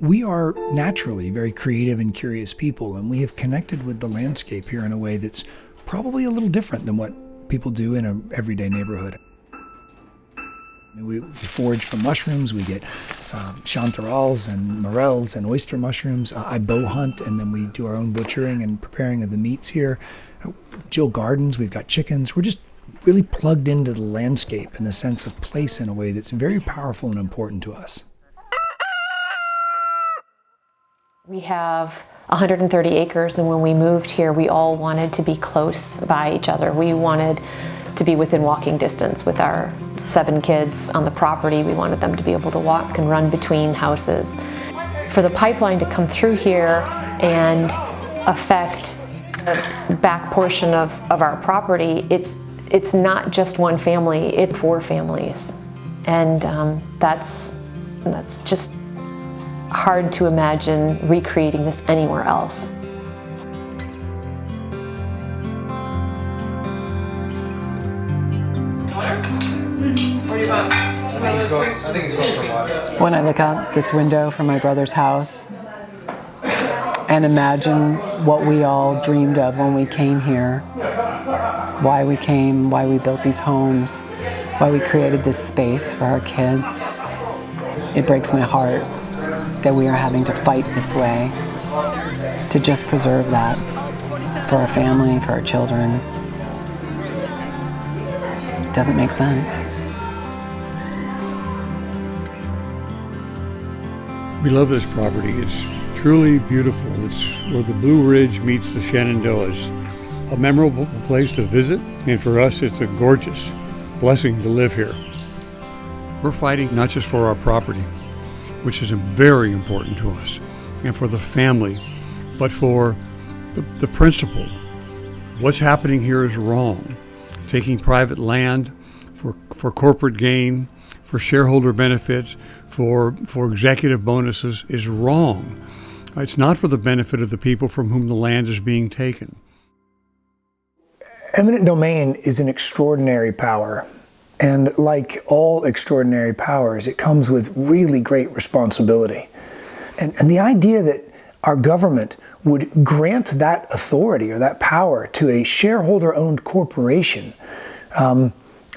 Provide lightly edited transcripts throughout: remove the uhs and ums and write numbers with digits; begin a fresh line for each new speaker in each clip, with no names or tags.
We are naturally very creative and curious people, and we have connected with the landscape here in a way that's probably a little different than what people do in an everyday neighborhood. We forage for mushrooms. We get chanterelles and morels and oyster mushrooms. I bow hunt, and then we do our own butchering and preparing of the meats here. Jill gardens. We've got chickens. We're just really plugged into the landscape and the sense of place in a way that's very powerful and important to us.
We have 130 acres, and when we moved here, we all wanted to be close by each other. We wanted to be within walking distance with our 7 kids on the property. We wanted them to be able to walk and run between houses. For the pipeline to come through here and affect the back portion of our property, it's not just one family, it's 4 families. And that's just hard to imagine recreating this anywhere else.
When I look out this window from my brother's house and imagine what we all dreamed of when we came here, why we came, why we built these homes, why we created this space for our kids, it breaks my heart that we are having to fight this way to just preserve that for our family, for our children. It doesn't make sense.
We love this property. It's truly beautiful. It's where the Blue Ridge meets the Shenandoahs. A memorable place to visit, and for us it's a gorgeous blessing to live here. We're fighting not just for our property, which is very important to us, and for the family, but for the principle. What's happening here is wrong. Taking private land for corporate gain, for shareholder benefits, for executive bonuses is wrong. It's not for the benefit of the people from whom the land is being taken.
Eminent domain is an extraordinary power. And like all extraordinary powers, it comes with really great responsibility. And the idea that our government would grant that authority or that power to a shareholder-owned corporation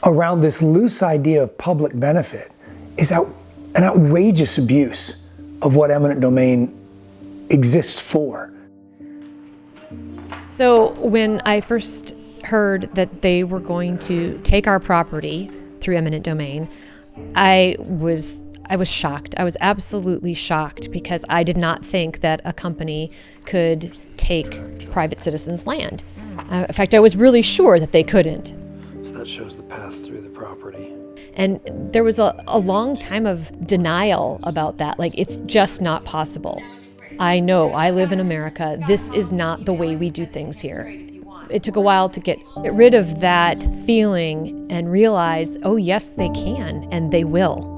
around this loose idea of public benefit is an outrageous abuse of what eminent domain exists for.
So when I first heard that they were going to take our property through eminent domain, I was shocked. I was absolutely shocked because I did not think that a company could take private citizens' land. In fact, I was really sure that they couldn't.
So that shows the path through the property.
And there was a long time of denial about that. Like, it's just not possible. I know, I live in America. This is not the way we do things here. It took a while to get rid of that feeling and realize, oh yes, they can, and they will.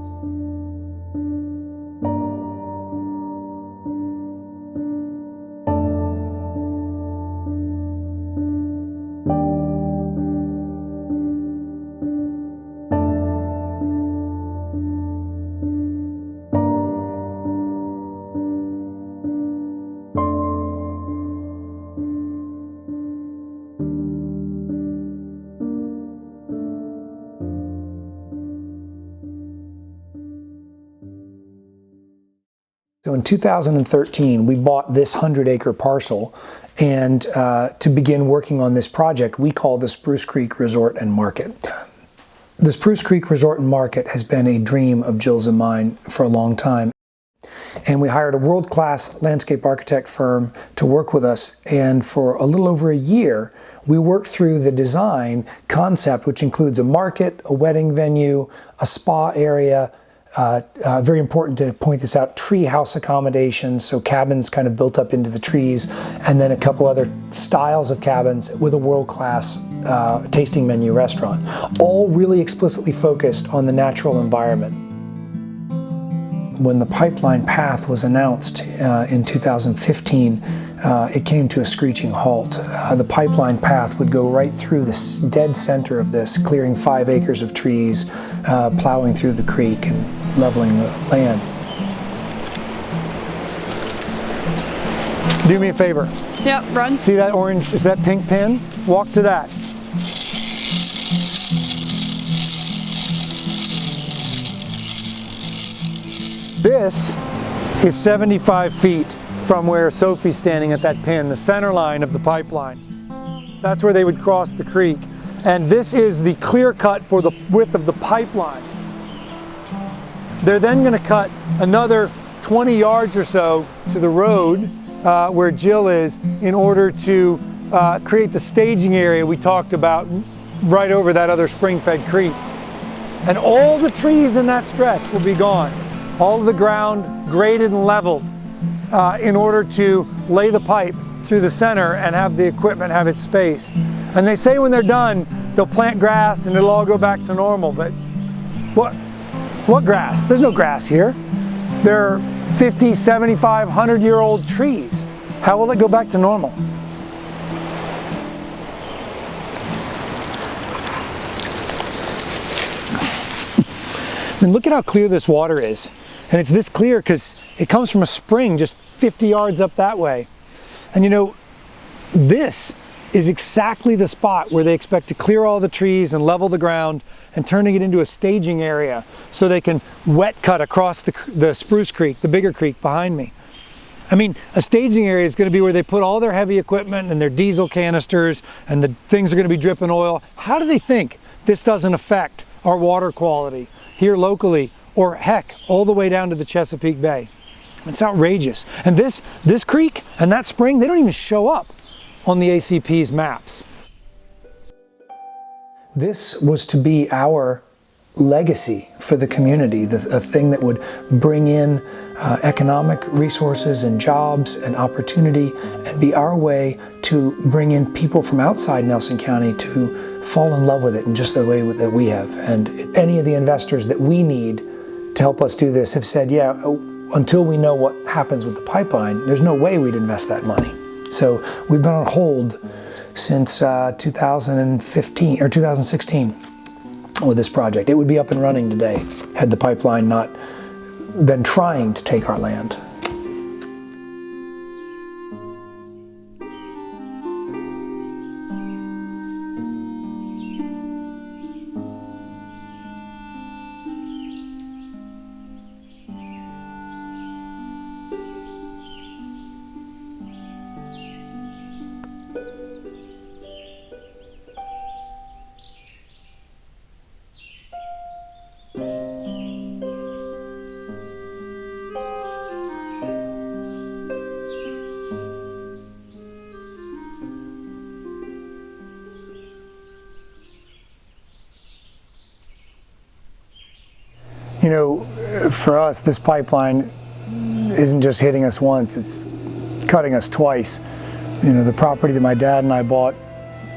So in 2013, we bought this 100-acre parcel, and to begin working on this project, we call the Spruce Creek Resort and Market. The Spruce Creek Resort and Market has been a dream of Jill's and mine for a long time. And we hired a world-class landscape architect firm to work with us, and for a little over a year, we worked through the design concept, which includes a market, a wedding venue, a spa area, very important to point this out, tree house accommodations, so cabins kind of built up into the trees, and then a couple other styles of cabins with a world-class tasting menu restaurant, all really explicitly focused on the natural environment. When the pipeline path was announced in 2015, it came to a screeching halt. The pipeline path would go right through the dead center of this, clearing 5 acres of trees, plowing through the creek and leveling the land. Do me a favor.
Yep, run.
See that orange, is that pink pin? Walk to that. This is 75 feet from where Sophie's standing at that pin, the center line of the pipeline. That's where they would cross the creek. And this is the clear cut for the width of the pipeline. They're then going to cut another 20 yards or so to the road where Jill is in order to create the staging area we talked about right over that other spring-fed creek. And all the trees in that stretch will be gone. All of the ground graded and leveled in order to lay the pipe through the center and have the equipment have its space. And they say when they're done, they'll plant grass and it'll all go back to normal. But what grass? There's no grass here. There are 50, 75, 100-year-old trees. How will it go back to normal? And look at how clear this water is. And it's this clear because it comes from a spring just 50 yards up that way. And you know, this is exactly the spot where they expect to clear all the trees and level the ground and turning it into a staging area so they can wet cut across the Spruce Creek, the bigger creek behind me. I mean, a staging area is going to be where they put all their heavy equipment and their diesel canisters and the things are going to be dripping oil. How do they think this doesn't affect our water quality here locally, or heck, all the way down to the Chesapeake Bay? It's outrageous. And this creek and that spring, they don't even show up on the ACP's maps. This was to be our legacy for the community, a thing that would bring in economic resources and jobs and opportunity and be our way to bring in people from outside Nelson County to fall in love with it in just the way that we have. And any of the investors that we need to help us do this have said, yeah, until we know what happens with the pipeline, there's no way we'd invest that money. So we've been on hold since 2015 or 2016 with this project. It would be up and running today had the pipeline not been trying to take our land. You know, for us, this pipeline isn't just hitting us once, it's cutting us twice. You know, the property that my dad and I bought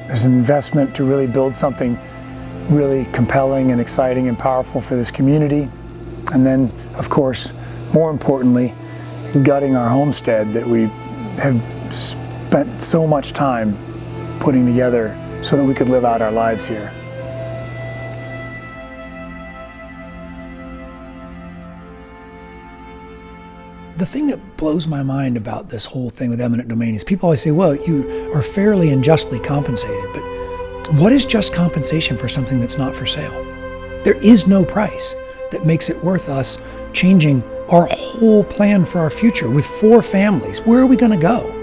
is an investment to really build something really compelling and exciting and powerful for this community. And then, of course, more importantly, gutting our homestead that we have spent so much time putting together so that we could live out our lives here. The thing that blows my mind about this whole thing with eminent domain is people always say, well, you are fairly and justly compensated, but what is just compensation for something that's not for sale? There is no price that makes it worth us changing our whole plan for our future with 4 families. Where are we going to go?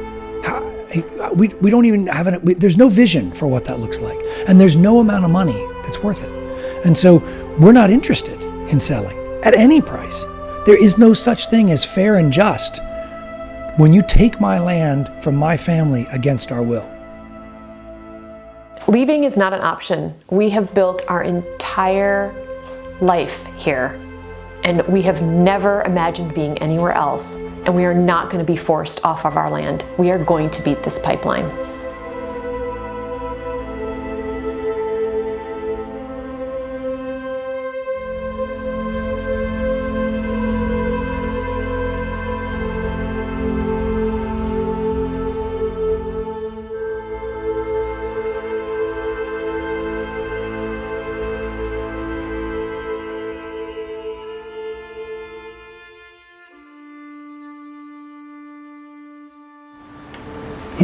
We don't even have there's no vision for what that looks like, and there's no amount of money that's worth it. And so we're not interested in selling at any price. There is no such thing as fair and just when you take my land from my family against our will.
Leaving is not an option. We have built our entire life here, and we have never imagined being anywhere else, and we are not going to be forced off of our land. We are going to beat this pipeline.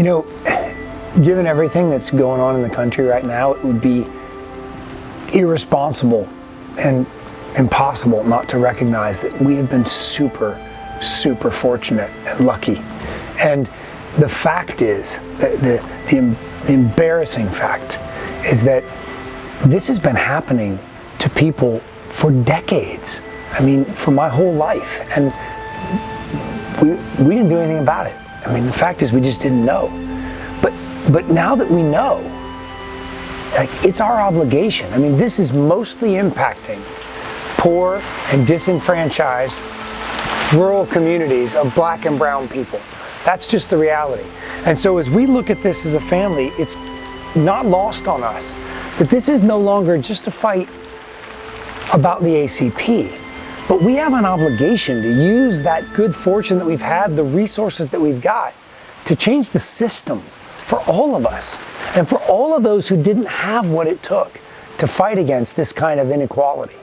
You know, given everything that's going on in the country right now, it would be irresponsible and impossible not to recognize that we have been super fortunate and lucky. And the fact is, the embarrassing fact is that this has been happening to people for decades. I mean, for my whole life. And we didn't do anything about it. I mean, the fact is we just didn't know. But now that we know, like, it's our obligation. I mean, this is mostly impacting poor and disenfranchised rural communities of black and brown people. That's just the reality. And so as we look at this as a family, it's not lost on us that this is no longer just a fight about the ACP, but we have an obligation to use that good fortune that we've had, the resources that we've got, to change the system for all of us and for all of those who didn't have what it took to fight against this kind of inequality.